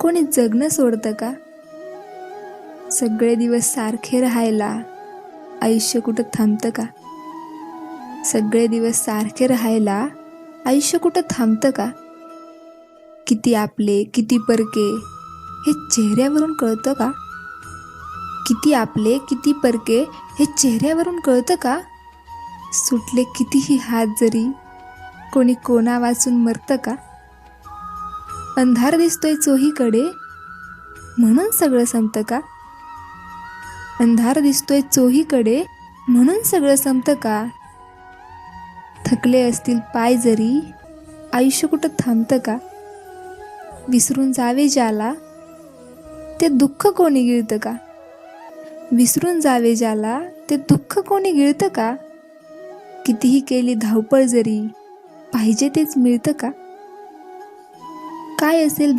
कोणी जगणं सोडतं का? सगळे दिवस सारखे राहायला आयुष्य कुठं थांबतं का? सगळे दिवस सारखे राहायला आयुष्य कुठं थांबतं का? किती आपले किती परके हे चेहऱ्यावरून कळतं का? किती आपले किती परके हे चेहऱ्यावरून कळतं का? सुटले कितीही हात जरी कोणी कोणा वाचून मरतं का? अंधार दिसतोय चोहीकडे म्हणून सगळं संपतं का? अंधार दिसतोय चोहीकडे म्हणून सगळं संपतं का? थकले असतील पाय जरी आयुष्य कुठं थांबतं का? विसरून जावे ज्याला ते दुःख कोणी गिळतं का? विसरून जावे ज्याला ते दुःख कोणी गिळतं का? कितीही केली धावपळ जरी पाहिजे तेच मिळतं का? काय असेल